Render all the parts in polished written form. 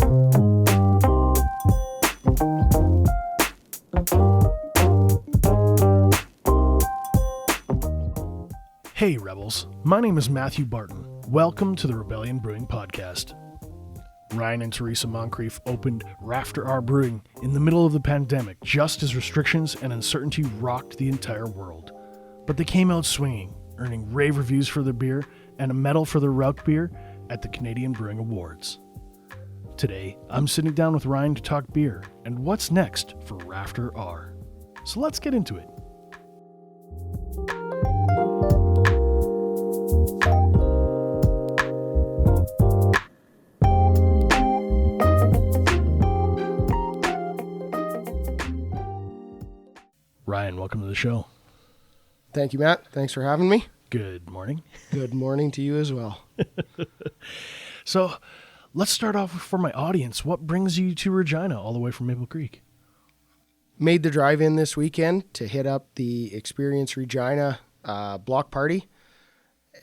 Hey Rebels, my name is Matthew Barton. Welcome to the Rebellion Brewing Podcast. Ryan and Theresa Moncrieff opened Rafter R Brewing in the middle of the pandemic, just as restrictions and uncertainty rocked the entire world. But they came out swinging, earning rave reviews for their beer and a medal for their Rauchbier at the Canadian Brewing Awards. Today, I'm sitting down with Ryan to talk beer and what's next for Rafter R. So let's get into it. Ryan, welcome to the show. Thank you, Matt. Thanks for having me. Good morning. Good morning to you as well. So let's start off for my audience. What brings you to Regina all the way from Maple Creek? Made the drive in this weekend to hit up the Experience Regina block party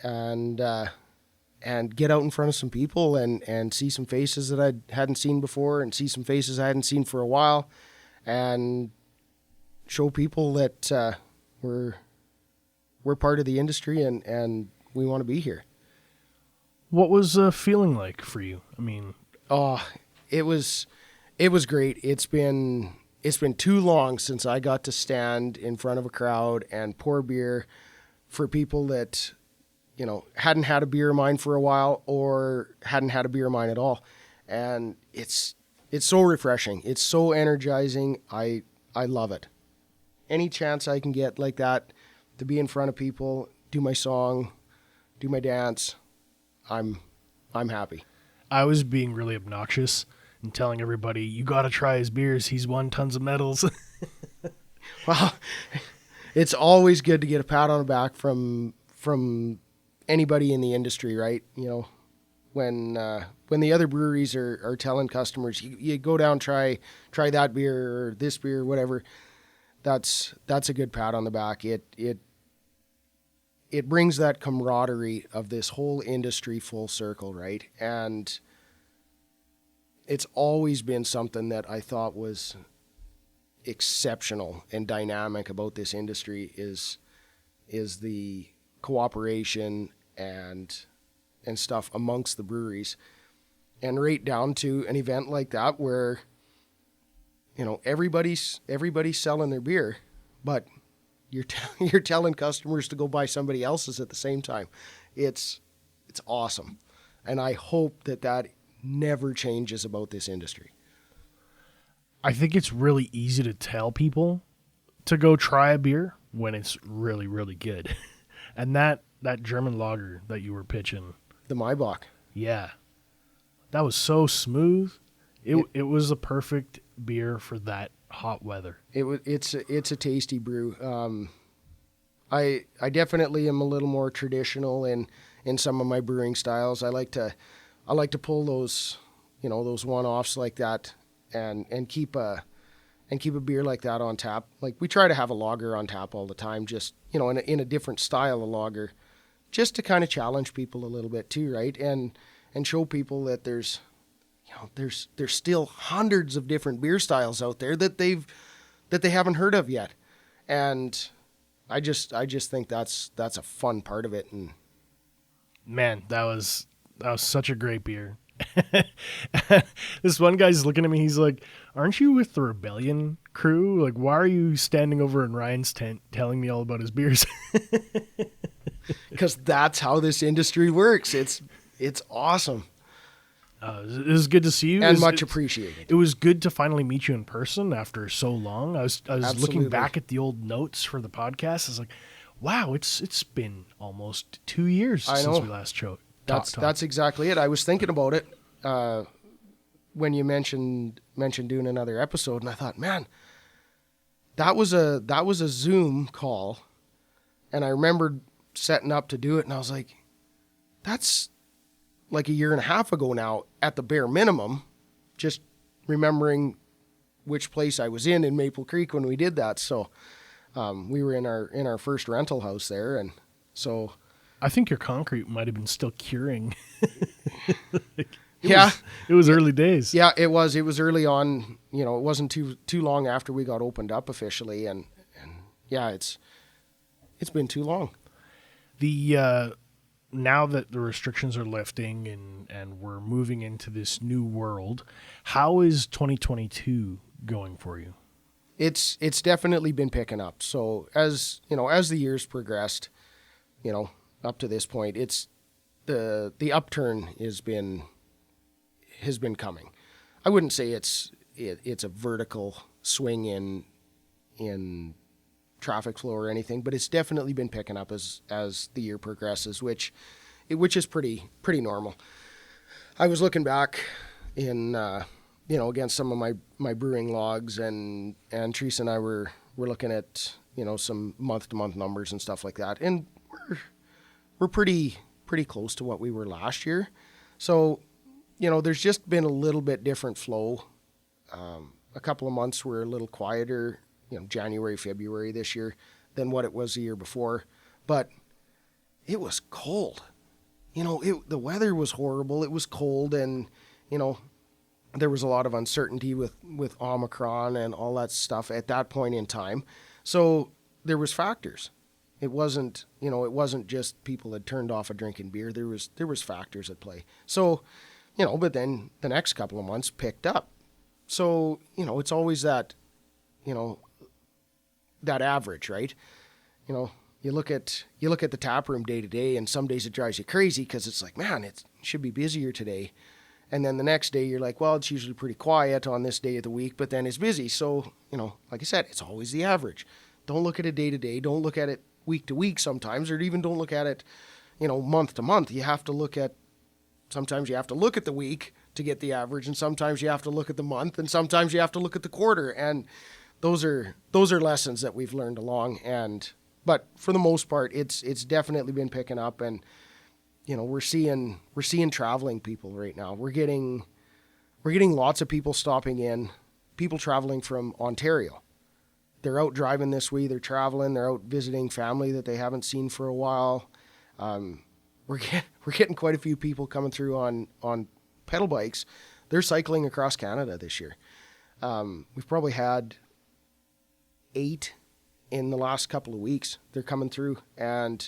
and get out in front of some people and see some faces that I hadn't seen before and see some faces I hadn't seen for a while and show people that we're part of the industry and we want to be here. What was feeling like for you? I mean, it was great. It's been too long since I got to stand in front of a crowd and pour beer for people that, you know, hadn't had a beer of mine for a while or hadn't had a beer of mine at all. And it's so refreshing. It's so energizing. I love it. Any chance I can get like that to be in front of people, do my song, do my dance, I'm happy. I was being really obnoxious and telling everybody, you got to try his beers. He's won tons of medals. Well, it's always good to get a pat on the back from anybody in the industry, right? You know, when the other breweries are telling customers, you go down, try that beer or this beer, whatever. That's a good pat on the back. It brings that camaraderie of this whole industry full circle, right? And it's always been something that I thought was exceptional and dynamic about this industry is the cooperation and stuff amongst the breweries. And right down to an event like that where, you know, everybody's selling their beer, but you're telling customers to go buy somebody else's at the same time. It's awesome, and I hope that never changes about this industry. I think it's really easy to tell people to go try a beer when it's really, really good. And that German lager that you were pitching, the Maibach, yeah, that was so smooth. It was a perfect beer for that hot weather. It's a tasty brew. I definitely am a little more traditional in some of my brewing styles. I like to pull those, you know, those one-offs like that and keep a beer like that on tap. Like we try to have a lager on tap all the time, just, you know, in a different style of lager, just to kind of challenge people a little bit too, right? And show people that there's still hundreds of different beer styles out there that they haven't heard of yet. And I just think that's a fun part of it. And man, that was such a great beer. This one guy's looking at me, he's like, aren't you with the Rebellion crew? Like, why are you standing over in Ryan's tent telling me all about his beers? Because that's how this industry works. It's awesome. It was good to see you. And much appreciated. It was good to finally meet you in person after so long. I was looking back at the old notes for the podcast. I was like, wow, it's been almost 2 years since we last talked. That's exactly it. I was thinking about it when you mentioned doing another episode, and I thought, man, that was a Zoom call, and I remembered setting up to do it, and I was like, that's like a year and a half ago now at the bare minimum, just remembering which place I was in Maple Creek when we did that. So we were in our first rental house there, and so I think your concrete might have been still curing. It was early days. Yeah, it was early on, it wasn't too long after we got opened up officially. And yeah, it's been too long. Now that the restrictions are lifting and we're moving into this new world, how is 2022 going for you? It's definitely been picking up. So as the years progressed, up to this point, it's the upturn has been coming. I wouldn't say it's a vertical swing in traffic flow or anything, but it's definitely been picking up as the year progresses, which is pretty normal. I was looking back in against some of my brewing logs, and Theresa and I were looking at some month-to-month numbers and stuff like that, and we're pretty close to what we were last year. So there's just been a little bit different flow. A couple of months were a little quieter, January, February this year than what it was the year before, but it was cold. The weather was horrible. It was cold, and there was a lot of uncertainty with Omicron and all that stuff at that point in time. So there was factors. It wasn't just people had turned off of drinking beer. There was factors at play. So, but then the next couple of months picked up. So, it's always that, that average, right? You look at the tap room day to day, and some days it drives you crazy because it's like, man, it should be busier today. And then the next day you're like, well, it's usually pretty quiet on this day of the week, but then it's busy. So, like I said, it's always the average. Don't look at it day to day. Don't look at it week to week sometimes, or even don't look at it, month to month. Sometimes you have to look at the week to get the average, and sometimes you have to look at the month, and sometimes you have to look at the quarter. And those are lessons that we've learned along. But for the most part, it's definitely been picking up, and we're seeing traveling people right now. We're getting lots of people stopping in, people traveling from Ontario. They're out driving this way. They're traveling. They're out visiting family that they haven't seen for a while. We're getting quite a few people coming through on pedal bikes. They're cycling across Canada this year. We've probably had 8 in the last couple of weeks. They're coming through, and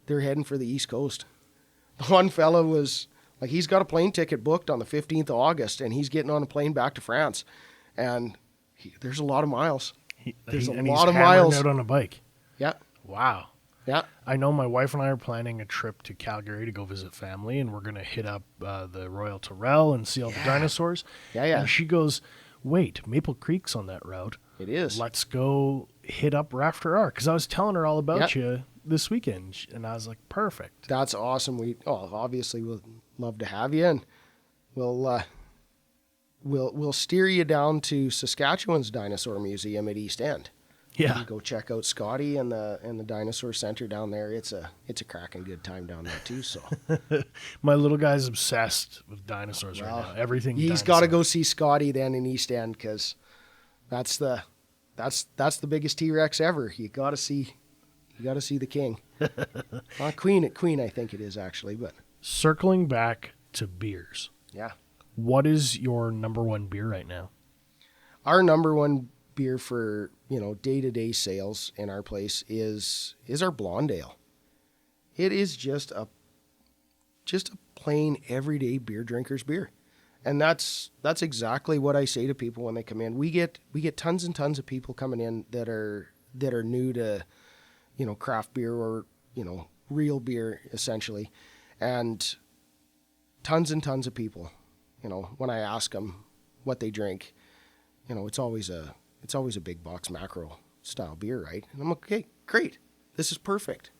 they're heading for the East Coast. The one fella was like, he's got a plane ticket booked on the 15th of August, and he's getting on a plane back to France. And there's a lot of miles. There's a lot of miles out on a bike. Yeah. Wow. Yeah. I know my wife and I are planning a trip to Calgary to go visit family, and we're going to hit up the Royal Tyrrell and see all the dinosaurs. Yeah. And she goes, wait, Maple Creek's on that route. It is. Let's go hit up Rafter R, because I was telling her all about you this weekend, and I was like, perfect. That's awesome. Obviously we'll love to have you, and we'll steer you down to Saskatchewan's Dinosaur Museum at East End. Yeah. You go check out Scotty and the Dinosaur Center down there. It's a cracking good time down there too. So my little guy's obsessed with dinosaurs right now. Everything. He's got to go see Scotty then in East End, because that's the biggest T-Rex ever. You got to see the king. Queen, I think it is actually. But circling back to beers. Yeah. What is your number one beer right now? Our number one beer for, day-to-day sales in our place is our Blonde Ale. It is just a plain everyday beer drinker's beer. And that's exactly what I say to people when they come in. We get tons and tons of people coming in that are new to, craft beer or, real beer essentially. And tons and tons of people, when I ask them what they drink, it's always a big box macro style beer, right? And I'm like, okay, great. This is perfect.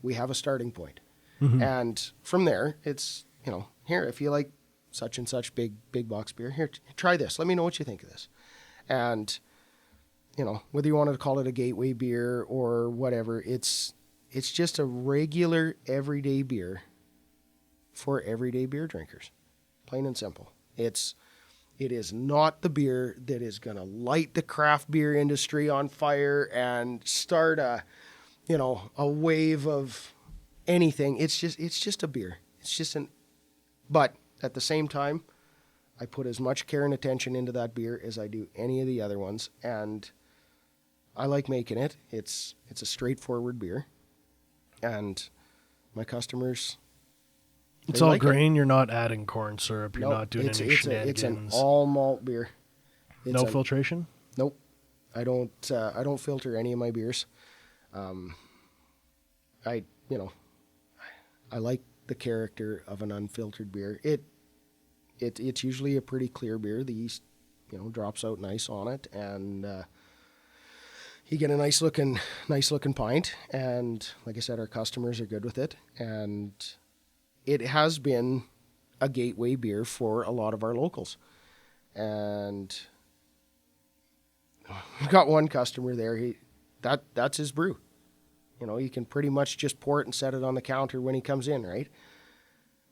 We have a starting point. Mm-hmm. And from there, it's, here, if you like such and such big box beer, here, try this. Let me know what you think of this. And, whether you wanted to call it a gateway beer or whatever, it's just a regular everyday beer for everyday beer drinkers. Plain and simple. It is not the beer that is going to light the craft beer industry on fire and start a wave of anything. It's just a beer. But at the same time, I put as much care and attention into that beer as I do any of the other ones, and I like making it. It's a straightforward beer, and my customers, It's they all like grain. You're not adding corn syrup. You're not doing any shenanigans. It's an all malt beer. No filtration? Nope. I don't filter any of my beers. I like the character of an unfiltered beer. It's usually a pretty clear beer. The yeast, drops out nice on it, and you get a nice looking pint. And like I said, our customers are good with it, and it has been a gateway beer for a lot of our locals. And we've got one customer there. That's his brew. You can pretty much just pour it and set it on the counter when he comes in, right?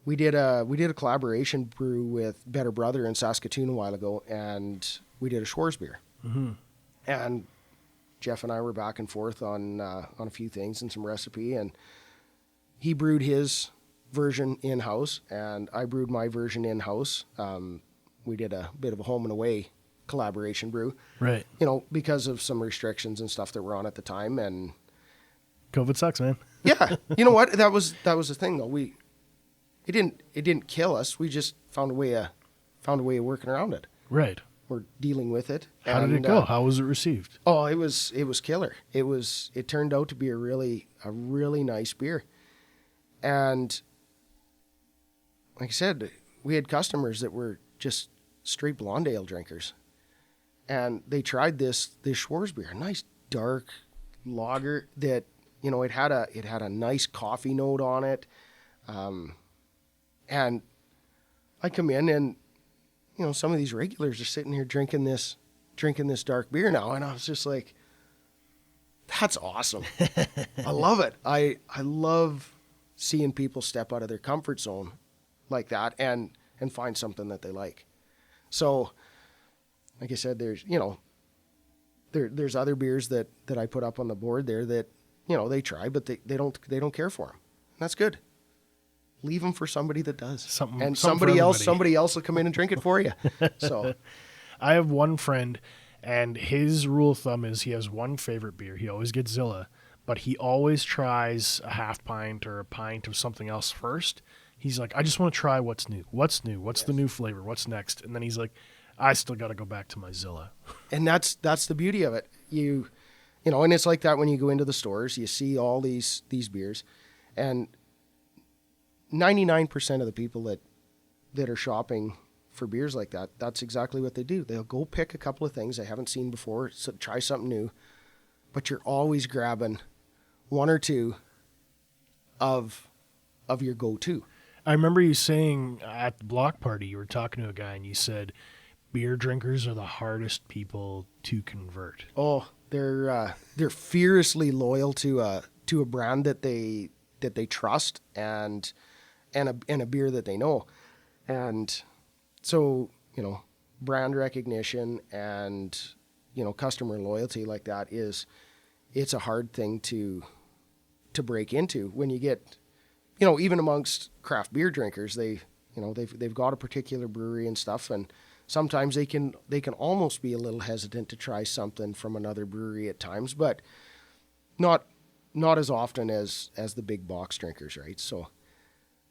We did a collaboration brew with Better Brother in Saskatchewan a while ago, and we did a Schwarz beer. Mm-hmm. And Jeff and I were back and forth on a few things and some recipe, and he brewed his version in-house, and I brewed my version in-house. We did a bit of a home and away collaboration brew, right? Because of some restrictions and stuff that were on at the time, and COVID sucks, man. Yeah, you know what? That was the thing though. It didn't kill us. We just found a way of working around it. Right. We're dealing with it. How did it go? How was it received? Oh, it was killer. It turned out to be a really nice beer, and like I said, we had customers that were just straight blonde ale drinkers, and they tried this Schwarz beer, a nice dark lager that it had a nice coffee note on it, and I come in and some of these regulars are sitting here drinking this dark beer now, and I was just like, that's awesome. I love it. I love seeing people step out of their comfort zone like that and find something that they like. So, like I said, there's there's other beers that I put up on the board there that they try, but they don't care for them. That's good. Leave them for somebody that does. Somebody else will come in and drink it for you. So, I have one friend, and his rule of thumb is he has one favorite beer. He always gets Zilla, but he always tries a half pint or a pint of something else first. He's like, I just want to try what's new. What's new? What's the new flavor? What's next? And then he's like, I still got to go back to my Zilla. And that's the beauty of it. And it's like that when you go into the stores, you see all these beers, and 99% of the people that are shopping for beers like that, that's exactly what they do. They'll go pick a couple of things they haven't seen before, so try something new, but you're always grabbing one or two of your go-to. I remember you saying at the block party, you were talking to a guy and you said beer drinkers are the hardest people to convert. Oh, they're fiercely loyal to a brand that they trust and a beer that they know. And so, brand recognition and, customer loyalty like that it's a hard thing to break into when you get, even amongst craft beer drinkers, they've got a particular brewery and stuff, and sometimes they can almost be a little hesitant to try something from another brewery at times, but not as often as the big box drinkers, right? So,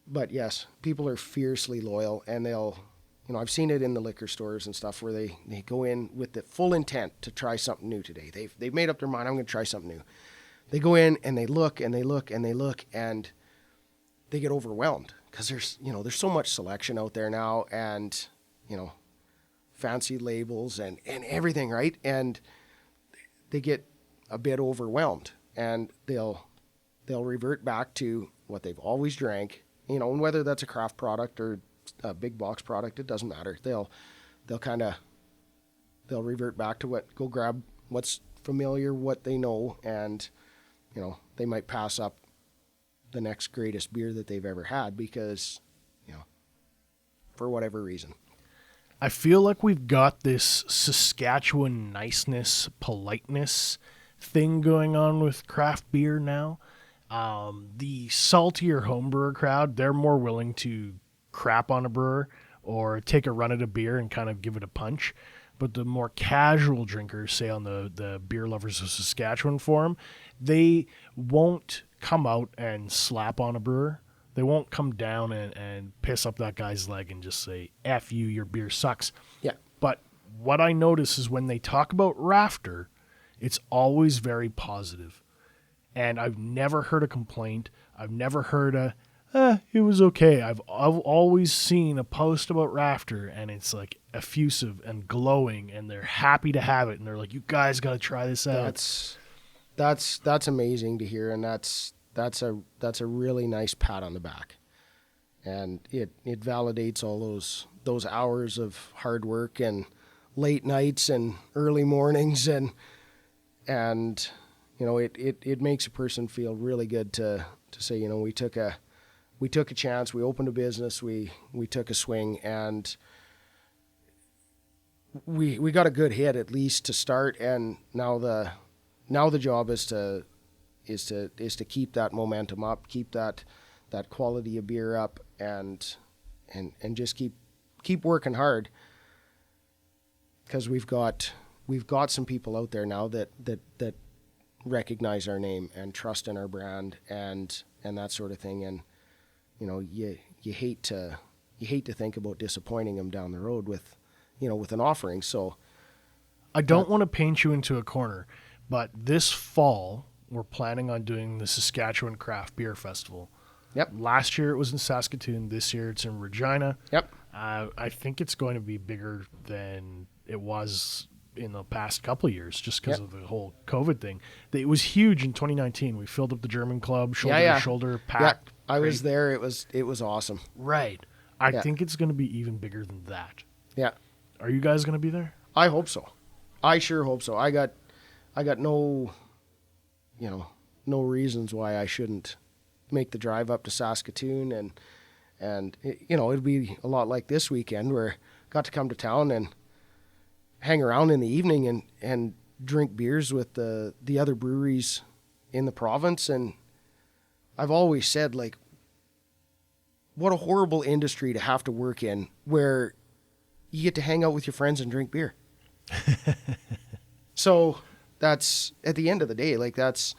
but yes, people are fiercely loyal, and they'll, I've seen it in the liquor stores and stuff where they go in with the full intent to try something new today. They've made up their mind, I'm going to try something new. They go in and they look and they look and they look, and they get overwhelmed because there's so much selection out there now, and, fancy labels and everything, right? And they get a bit overwhelmed, and they'll revert back to what they've always drank, and whether that's a craft product or a big box product, it doesn't matter. They'll revert back to go grab what's familiar, what they know, and they might pass up the next greatest beer that they've ever had because for whatever reason. I feel like we've got this Saskatchewan niceness, politeness thing going on with craft beer now. The saltier homebrewer crowd, they're more willing to crap on a brewer or take a run at a beer and kind of give it a punch. But the more casual drinkers, say on the Beer Lovers of Saskatchewan forum, they won't come out and slap on a brewer. They won't come down and piss up that guy's leg and just say, F you, your beer sucks. Yeah. But what I notice is when they talk about Rafter, it's always very positive. And I've never heard a complaint. I've never heard it was okay. I've always seen a post about Rafter, and it's like effusive and glowing, and they're happy to have it, and they're like, you guys got to try this out. That's amazing to hear, and that's a really nice pat on the back. And it validates all those hours of hard work and late nights and early mornings, and you know, it makes a person feel really good to say, you know, we took a chance, we opened a business, we took a swing, and we got a good hit at least to start, and now the job is to keep that momentum up, keep that quality of beer up, and just keep working hard, because we've got some people out there now that recognize our name and trust in our brand and that sort of thing. And you know, you hate to think about disappointing them down the road with an offering. So I don't want to paint you into a corner, but this fall we're planning on doing the Saskatchewan Craft Beer Festival. Yep. Last year it was in Saskatoon. This year it's in Regina. Yep. I think it's going to be bigger than it was in the past couple of years, just because of the whole COVID thing. It was huge in 2019. We filled up the German club, shoulder to shoulder, packed. Yeah. I was there. It was awesome. Right. I think it's going to be even bigger than that. Yeah. Are you guys going to be there? I hope so. I sure hope so. I got no reasons why I shouldn't make the drive up to Saskatoon, and it'd be a lot like this weekend where I got to come to town and hang around in the evening and drink beers with the other breweries in the province. And I've always said, like, what a horrible industry to have to work in where you get to hang out with your friends and drink beer. So that's, at the end of the day, like that's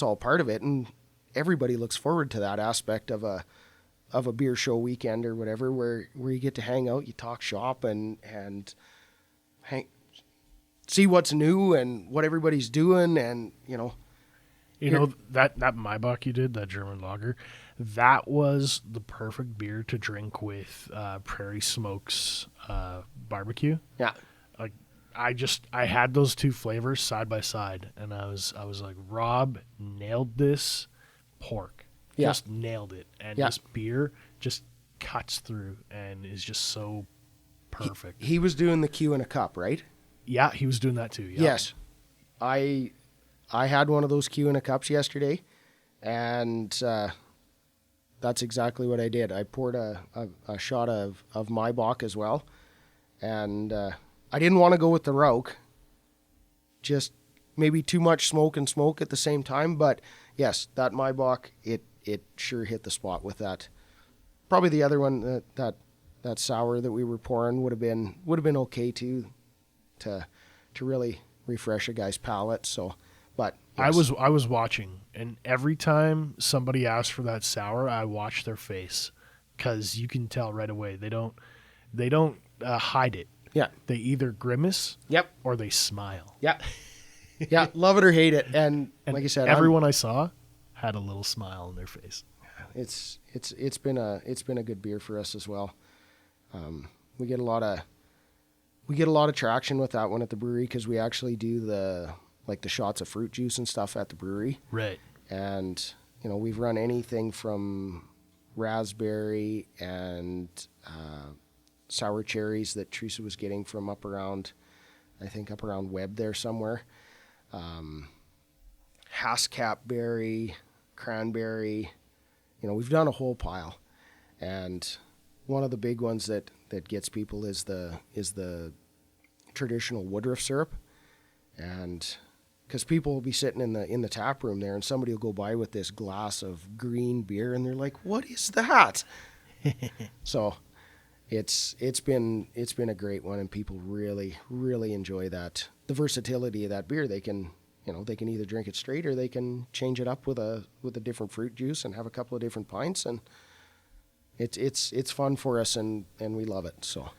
all part of it. And everybody looks forward to that aspect of a beer show weekend or whatever, where you get to hang out, you talk shop and see what's new and what everybody's doing. And, that Maibach you did, that German lager, that was the perfect beer to drink with Prairie Smoke's barbecue. Yeah. Like, I had those two flavors side by side, and I was like, Rob nailed this pork. Yeah. Just nailed it. And this beer just cuts through and is just so perfect. He was doing the Q in a cup, right? Yeah, he was doing that too. Yeah. Yes. I had one of those Q in a cups yesterday, and that's exactly what I did. I poured a shot of Maibach as well, and I didn't want to go with the Rauch, just maybe too much smoke at the same time. But yes, that Maibach, it sure hit the spot with that. Probably the other one, that sour that we were pouring would have been okay too, to really refresh a guy's palate. So, but yes. I was watching, and every time somebody asked for that sour, I watched their face, because you can tell right away they don't hide it. Yeah. They either grimace. Yep. Or they smile. Yeah. Yeah. Love it or hate it. And like I said, everyone I saw had a little smile on their face. It's been a good beer for us as well. We get a lot of traction with that one at the brewery, because we actually do the shots of fruit juice and stuff at the brewery. Right. And we've run anything from raspberry and sour cherries that Theresa was getting from up around Webb there somewhere. Haskap berry, cranberry. We've done a whole pile. And one of the big ones that gets people is the traditional Woodruff syrup. And because people will be sitting in the tap room there, and somebody will go by with this glass of green beer, and they're like, "What is that?" So it's been a great one, and people really, really enjoy that. The versatility of that beer. They can either drink it straight or they can change it up with a different fruit juice and have a couple of different pints, and it's fun for us, and we love it. So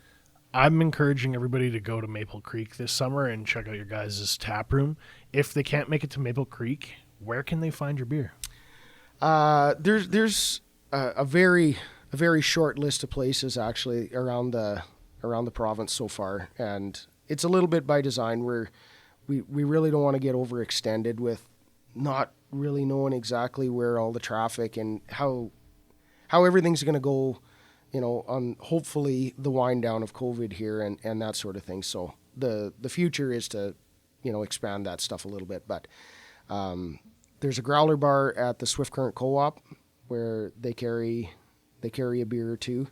I'm encouraging everybody to go to Maple Creek this summer and check out your guys' tap room. If they can't make it to Maple Creek, where can they find your beer? There's a very short list of places actually around the province so far, and it's a little bit by design where we really don't want to get overextended with not really knowing exactly where all the traffic and how everything's going to go, on hopefully the wind down of COVID here and that sort of thing. So the future is to, expand that stuff a little bit. But there's a growler bar at the Swift Current Co-op where they carry a beer or two.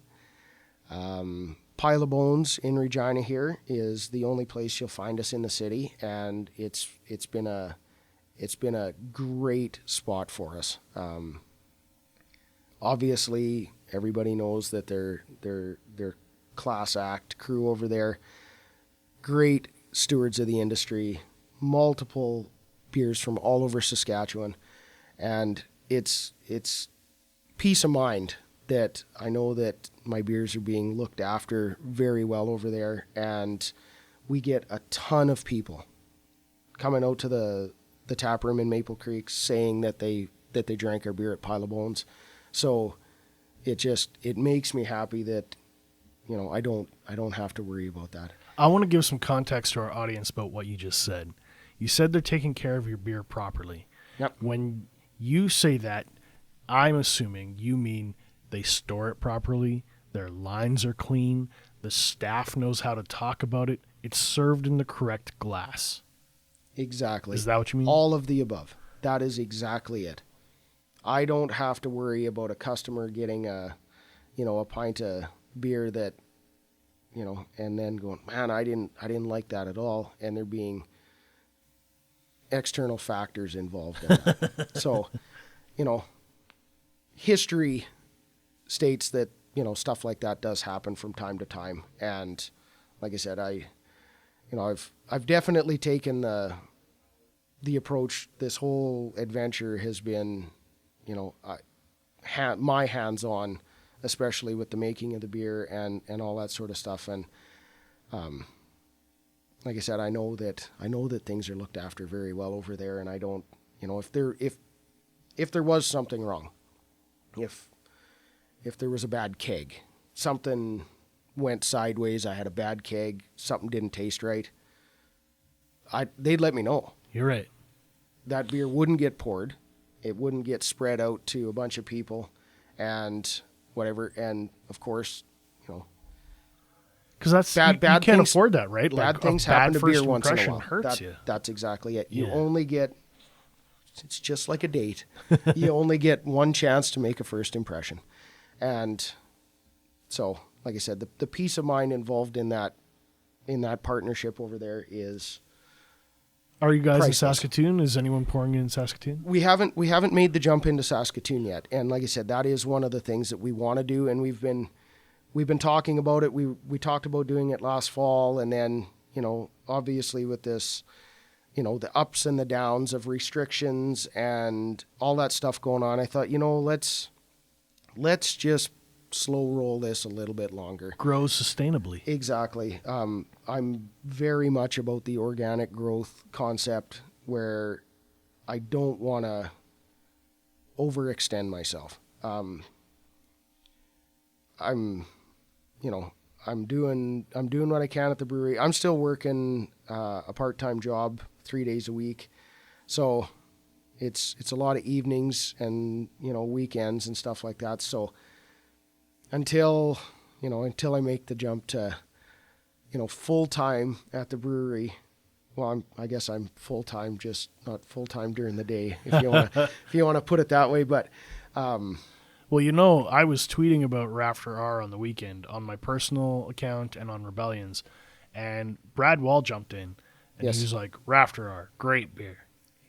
Pile of Bones in Regina here is the only place you'll find us in the city, and it's been a great spot for us. Obviously, everybody knows that they're class act crew over there. Great stewards of the industry, multiple beers from all over Saskatchewan, and it's peace of mind that I know that my beers are being looked after very well over there, and we get a ton of people coming out to the tap room in Maple Creek saying that they drank our beer at Pile of Bones. So it makes me happy that I don't have to worry about that. I want to give some context to our audience about what you just said. You said they're taking care of your beer properly. Yep. When you say that, I'm assuming you mean they store it properly, their lines are clean, the staff knows how to talk about it, it's served in the correct glass. Exactly. Is that what you mean? All of the above. That is exactly it. I don't have to worry about a customer getting a pint of beer that, and then going, man, I didn't like that at all, and there being external factors involved in that. So, history states that, stuff like that does happen from time to time. And like I said, I've definitely taken the approach. This whole adventure has been, my hands on, especially with the making of the beer and all that sort of stuff. And, like I said, I know that things are looked after very well over there. And I don't, if there was something wrong, if there was a bad keg, something went sideways, I had a bad keg, something didn't taste right, they'd let me know. You're right. That beer wouldn't get poured. It wouldn't get spread out to a bunch of people and whatever. And of course, because that's bad you can't things, afford that, right? Bad like things bad happen to beer once in a while. Hurts you. That's exactly it. You Yeah. only get, it's just like a date. You only get one chance to make a first impression. And so, like I said, the peace of mind involved in that partnership over there is. Are you guys priceless. in Saskatoon? Is anyone pouring in Saskatoon? We haven't made the jump into Saskatoon yet. And like I said, that is one of the things that we want to do, and we've been talking about it. We talked about doing it last fall, and then, obviously with this, the ups and the downs of restrictions and all that stuff going on, I thought, let's just slow roll this a little bit longer. Grow sustainably. Exactly. I'm very much about the organic growth concept where I don't want to overextend myself. I'm doing what I can at the brewery. I'm still working a part-time job 3 days a week. So it's a lot of evenings and, weekends and stuff like that. So until I make the jump to, full-time at the brewery, well, I guess I'm full-time, just not full-time during the day, if you want to put it that way. But, well, I was tweeting about Rafter R on the weekend on my personal account and on Rebellion's, and Brad Wall jumped in, and Yes. he was like, Rafter R, great beer.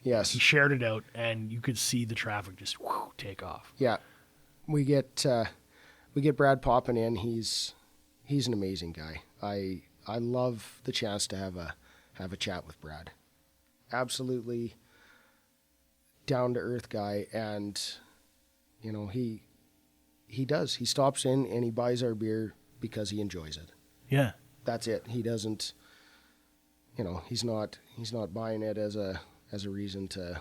yes. He shared it out, and you could see the traffic just take off. Yeah. We get Brad popping in. He's an amazing guy. I love the chance to have a chat with Brad. Absolutely down to earth guy, and you know, he stops in and he buys our beer because he enjoys it. Yeah. That's it. He doesn't, you know, he's not buying it as a reason to,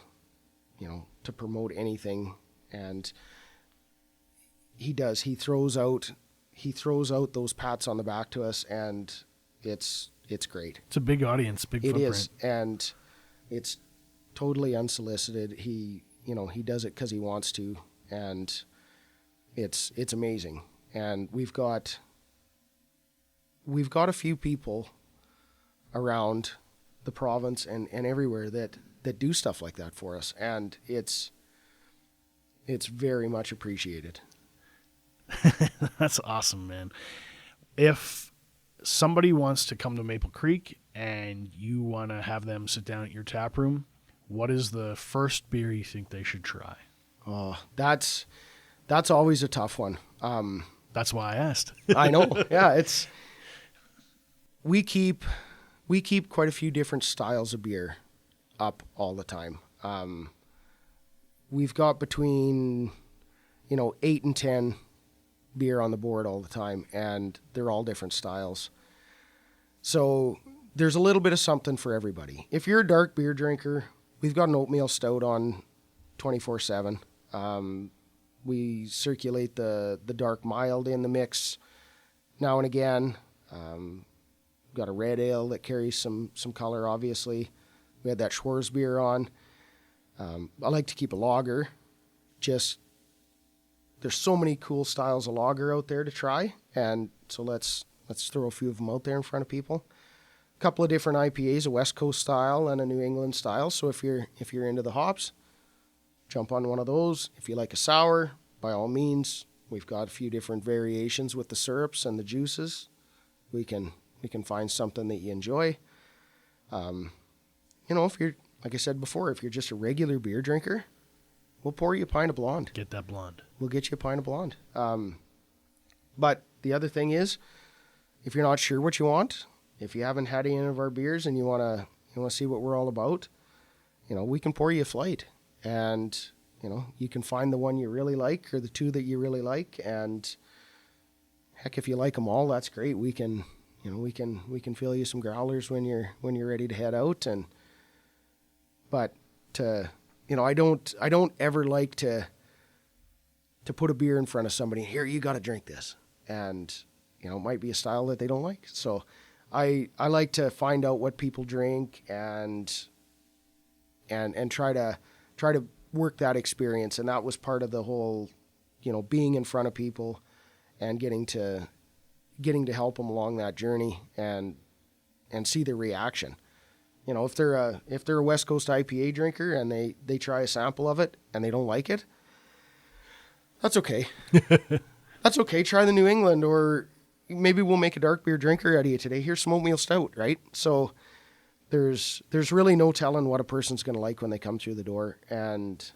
you know, to promote anything. And he throws out those pats on the back to us, and it's great. It's a big audience, big footprint. It is, and it's totally unsolicited. He does it because he wants to, and it's amazing. And we've got a few people around the province and everywhere that do stuff like that for us, and it's very much appreciated. That's awesome, man. If somebody wants to come to Maple Creek and you want to have them sit down at your tap room, what is the first beer you think they should try? Oh, that's always a tough one. That's why I asked. I know. Yeah, we keep quite a few different styles of beer up all the time. We've got between 8 and 10 beer on the board all the time, and they're all different styles. So there's a little bit of something for everybody. If you're a dark beer drinker, we've got an oatmeal stout on 24/7. We circulate the dark mild in the mix now and again. Got a red ale that carries some color, obviously. We had that Schwarzbier on. I like to keep a lager. Just, there's so many cool styles of lager out there to try, and so let's throw a few of them out there in front of people. A couple of different IPAs, a West Coast style and a New England style. So if you're into the hops, jump on one of those. If you like a sour, by all means, we've got a few different variations with the syrups and the juices. We can find something that you enjoy. If you're, like I said before, if you're just a regular beer drinker, we'll pour you a pint of blonde. Get that blonde. We'll get you a pint of blonde. But the other thing is, if you're not sure what you want, if you haven't had any of our beers and you want to see what we're all about, we can pour you a flight, and you can find the one you really like or the two that you really like, and heck, if you like them all, that's great. We can fill you some growlers when you're ready to head out. But I don't ever like to put a beer in front of somebody. Here, you got to drink this, and it might be a style that they don't like. So I like to find out what people drink and try to work that experience. And that was part of the whole, being in front of people and getting to help them along that journey and see their reaction. If they're a West Coast IPA drinker and they try a sample of it and they don't like it, that's okay. That's okay. Try the New England, or maybe we'll make a dark beer drinker out of you today. Here's some Oatmeal Stout, right? So there's really no telling what a person's going to like when they come through the door. And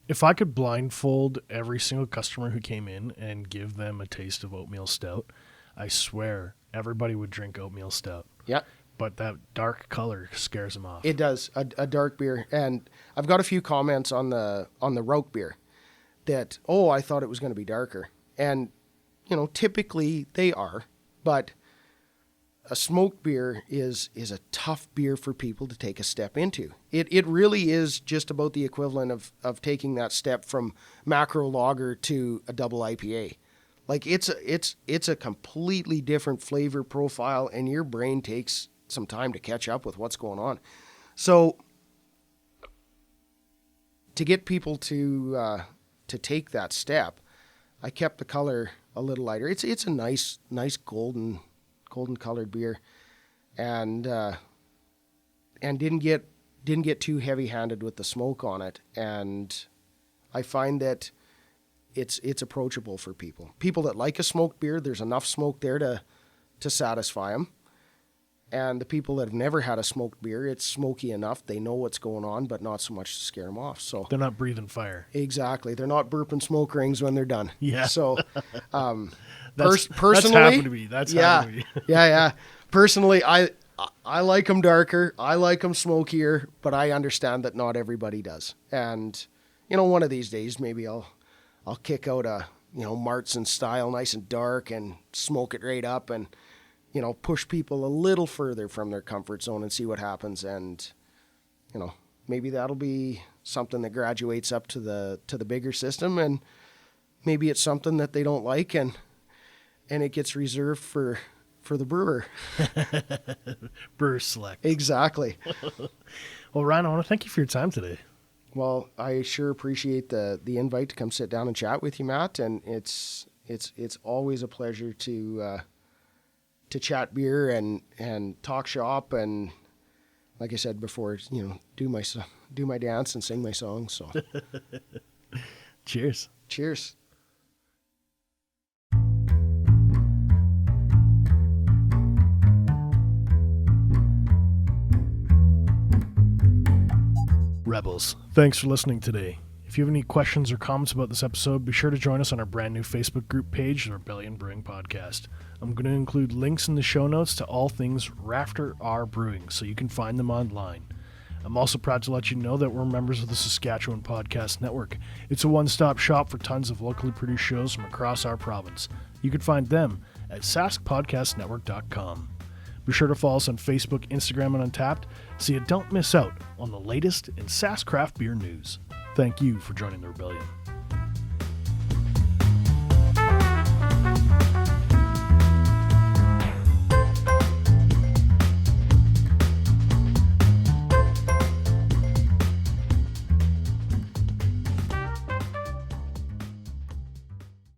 if I could blindfold every single customer who came in and give them a taste of Oatmeal Stout, I swear everybody would drink Oatmeal Stout. Yeah. But that dark color scares them off. It does, a dark beer. And I've got a few comments on the Rauchbier that, I thought it was going to be darker. And, typically they are, but a smoked beer is a tough beer for people to take a step into. It really is just about the equivalent of taking that step from macro lager to a double IPA. Like it's a completely different flavor profile, and your brain takes some time to catch up with what's going on. So to get people to take that step, I kept the color a little lighter. It's a nice golden colored beer, and didn't get too heavy handed with the smoke on it. And I find that it's approachable for people that like a smoked beer. There's enough smoke there to satisfy them. And the people that have never had a smoked beer, it's smoky enough. They know what's going on, but not so much to scare them off. So They're not breathing fire. exactly, they're not burping smoke rings when they're done. Yeah. So That's personally, happened to me. That's happened to me. yeah. Personally, I like them darker. I like them smokier, but I understand that not everybody does. And one of these days, maybe I'll kick out a Martzen style, nice and dark, and smoke it right up, and push people a little further from their comfort zone and see what happens. And maybe that'll be something that graduates up to the bigger system, and maybe it's something that they don't like, and it gets reserved for the brewer. Brewer select. Exactly. Well, Ryan, I want to thank you for your time today. Well, I sure appreciate the invite to come sit down and chat with you, Matt. And it's always a pleasure to chat beer and talk shop, and like I said before, do my dance and sing my songs. So, Cheers. Cheers. Rebels, thanks for listening today. If you have any questions or comments about this episode, be sure to join us on our brand new Facebook group page, the Rebellion Brewing Podcast. I'm going to include links in the show notes to all things Rafter R Brewing, so you can find them online. I'm also proud to let you know that we're members of the Saskatchewan Podcast Network. It's a one-stop shop for tons of locally produced shows from across our province. You can find them at saskpodcastnetwork.com. Be sure to follow us on Facebook, Instagram, and Untapped so you don't miss out on the latest in Sask craft beer news. Thank you for joining the Rebellion.